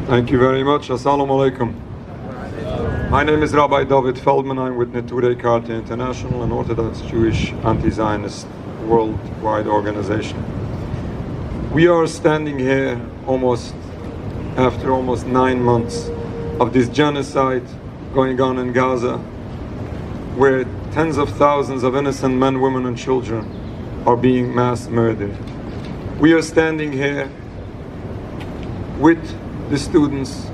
Thank you very much. Assalamu alaikum. My name is Rabbi David Feldman. I'm with Neturei Karta International, an Orthodox Jewish anti-Zionist worldwide organization. We are standing here after almost 9 months of this genocide going on in Gaza, where tens of thousands of innocent men, women, and children are being mass murdered. We are standing here with the students,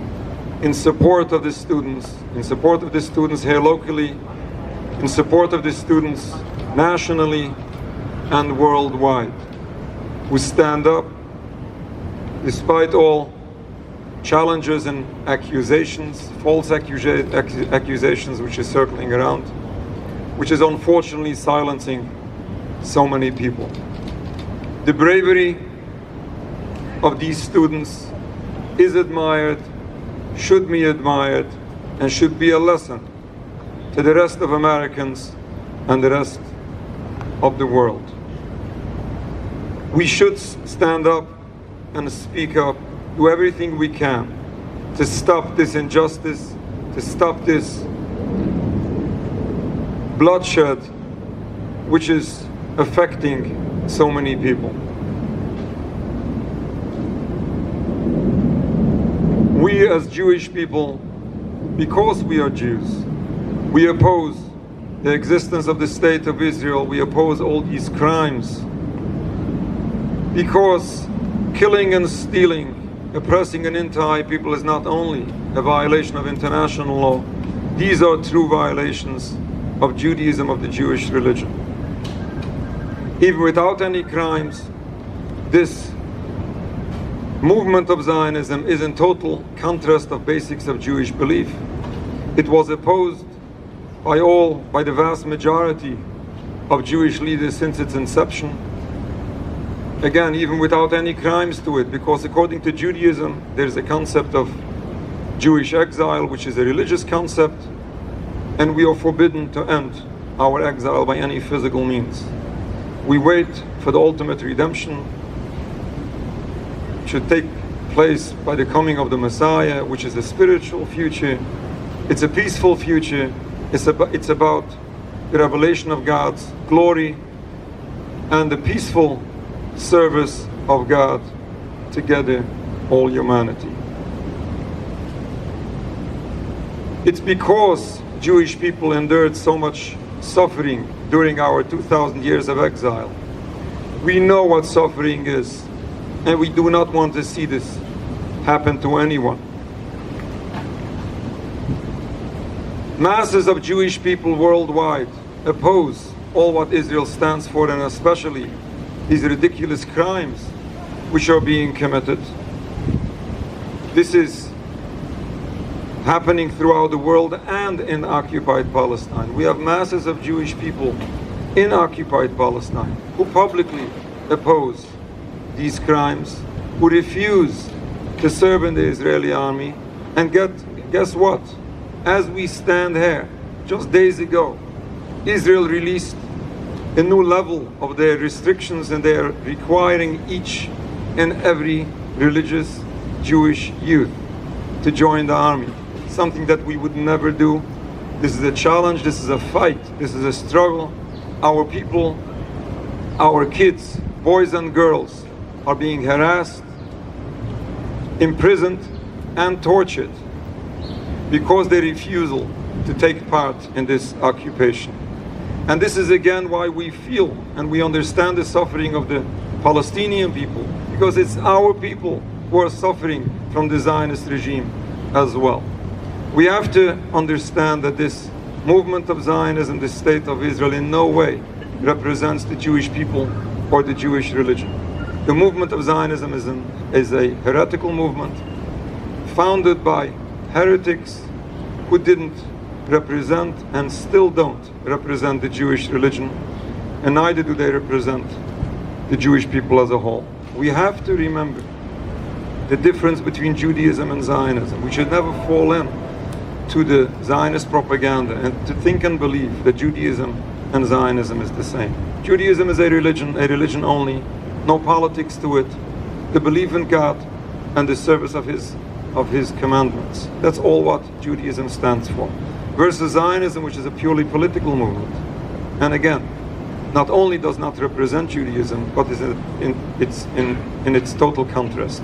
in support of the students, here locally, in support of the students nationally and worldwide, who stand up despite all challenges and accusations, false accusations which is circling around, which is unfortunately silencing so many people. The bravery of these students is admired, should be admired, and should be a lesson to the rest of Americans and the rest of the world. We should stand up and speak up, do everything we can to stop this injustice, to stop this bloodshed which is affecting so many people. We as Jewish people, because we are Jews, we oppose the existence of the State of Israel, we oppose all these crimes, because killing and stealing, oppressing an entire people is not only a violation of international law, these are true violations of Judaism, of the Jewish religion. Even without any crimes, this movement of Zionism is in total contrast of basics of Jewish belief. It was opposed by the vast majority of Jewish leaders since its inception. Again, even without any crimes to it, because according to Judaism, there is a concept of Jewish exile, which is a religious concept, and we are forbidden to end our exile by any physical means. We wait for the ultimate redemption, should take place by the coming of the Messiah, which is a spiritual future. It's a peaceful future. It's about the revelation of God's glory and the peaceful service of God together, all humanity. It's because Jewish people endured so much suffering during our 2,000 years of exile. We know what suffering is, and we do not want to see this happen to anyone. Masses of Jewish people worldwide oppose all what Israel stands for, and especially these ridiculous crimes which are being committed. This is happening throughout the world and in occupied Palestine. We have masses of Jewish people in occupied Palestine who publicly oppose these crimes, who refuse to serve in the Israeli army. And guess what? As we stand here, just days ago, Israel released a new level of their restrictions, and they are requiring each and every religious Jewish youth to join the army. Something that we would never do. This is a challenge, this is a fight, this is a struggle. Our people, our kids, boys and girls, are being harassed, imprisoned, and tortured because they refusal to take part in this occupation. And this is again why we feel and we understand the suffering of the Palestinian people, because it's our people who are suffering from the Zionist regime as well. We have to understand that this movement of Zionism, the State of Israel, in no way represents the Jewish people or the Jewish religion. The movement of Zionism is a heretical movement founded by heretics who didn't represent and still don't represent the Jewish religion, and neither do they represent the Jewish people as a whole. We have to remember the difference between Judaism and Zionism. We should never fall in to the Zionist propaganda and to think and believe that Judaism and Zionism is the same. Judaism is a religion only, no politics to it, the belief in God and the service of His of his commandments. That's all what Judaism stands for. Versus Zionism, which is a purely political movement. And again, not only does not represent Judaism, but is in its total contrast.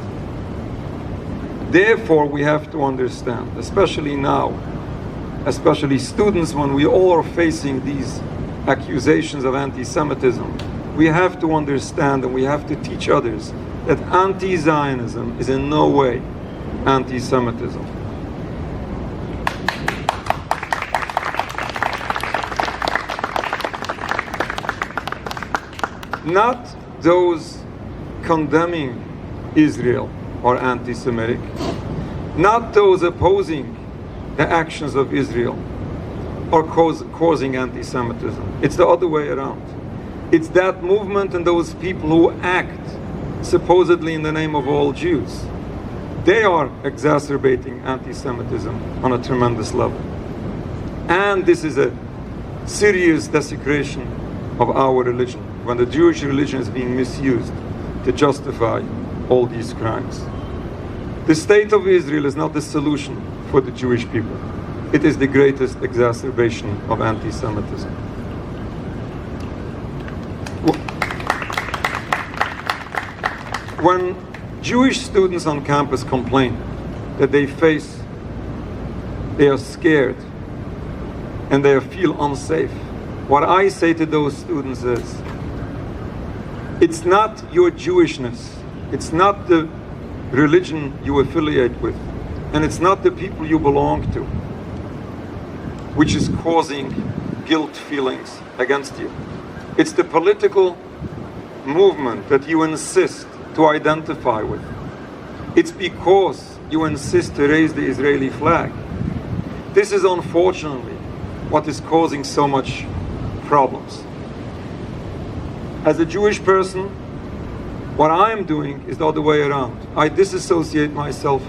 Therefore, we have to understand, especially now, especially students, when we all are facing these accusations of anti-Semitism, we have to understand and we have to teach others that anti-Zionism is in no way anti-Semitism. Not those condemning Israel are anti-Semitic, not those opposing the actions of Israel are causing anti-Semitism. It's the other way around. It's that movement and those people who act supposedly in the name of all Jews. They are exacerbating anti-Semitism on a tremendous level. And this is a serious desecration of our religion, when the Jewish religion is being misused to justify all these crimes. The state of Israel is not the solution for the Jewish people. It is the greatest exacerbation of anti-Semitism. When Jewish students on campus complain that they are scared and they feel unsafe, what I say to those students is, it's not your Jewishness, it's not the religion you affiliate with, and it's not the people you belong to, which is causing guilt feelings against you. It's the political movement that you insist to identify with. It's because you insist to raise the Israeli flag. This is unfortunately what is causing so much problems. As a Jewish person, what I'm doing is the other way around. I disassociate myself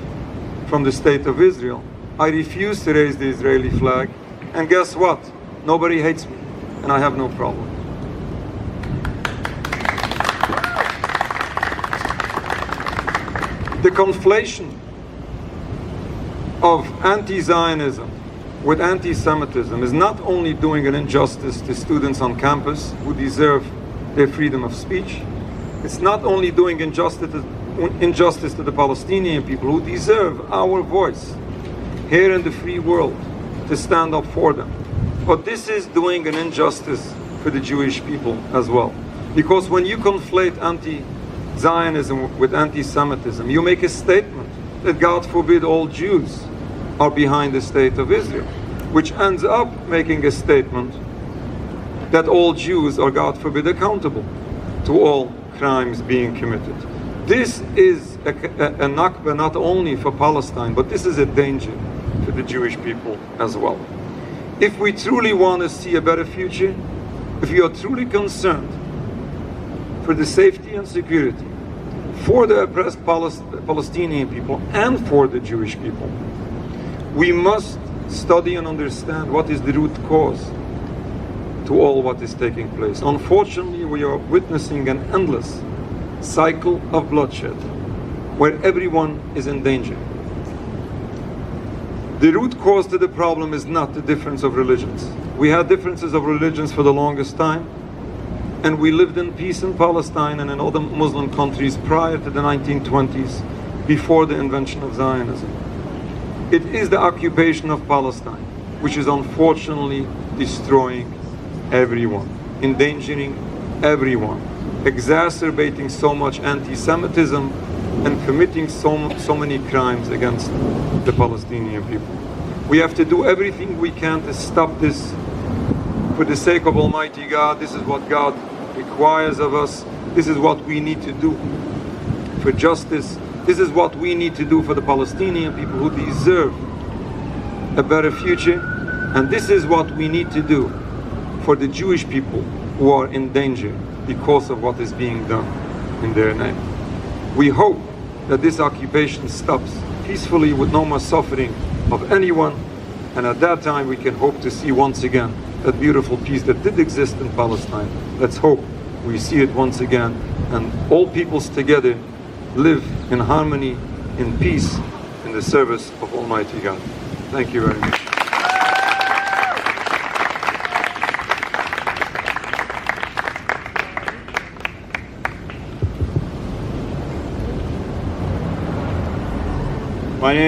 from the state of Israel. I refuse to raise the Israeli flag, and guess what? Nobody hates me, and I have no problem. The conflation of anti-Zionism with anti-Semitism is not only doing an injustice to students on campus who deserve their freedom of speech, it's not only doing injustice to the Palestinian people who deserve our voice here in the free world to stand up for them, but this is doing an injustice for the Jewish people as well. Because when you conflate anti-Zionism with anti-Semitism, you make a statement that God forbid all Jews are behind the state of Israel, which ends up making a statement that all Jews are, God forbid, accountable to all crimes being committed. This is a nakba not only for Palestine, but this is a danger for the Jewish people as well. If we truly want to see a better future, if we are truly concerned for the safety and security for the oppressed Palestinian people and for the Jewish people, we must study and understand what is the root cause to all what is taking place. Unfortunately, we are witnessing an endless cycle of bloodshed where everyone is in danger. The root cause to the problem is not the difference of religions. We had differences of religions for the longest time, and we lived in peace in Palestine and in other Muslim countries prior to the 1920s, before the invention of Zionism. It is the occupation of Palestine which is unfortunately destroying everyone, endangering everyone, exacerbating so much anti-Semitism and committing so many crimes against the Palestinian people. We have to do everything we can to stop this for the sake of Almighty God. This is what God requires of us. This is what we need to do for justice. This is what we need to do for the Palestinian people who deserve a better future. And this is what we need to do for the Jewish people who are in danger because of what is being done in their name. We hope that this occupation stops peacefully with no more suffering of anyone, and at that time we can hope to see once again that beautiful peace that did exist in Palestine. Let's hope we see it once again, and all peoples together live in harmony, in peace, in the the service of Almighty God. Thank you very much. My name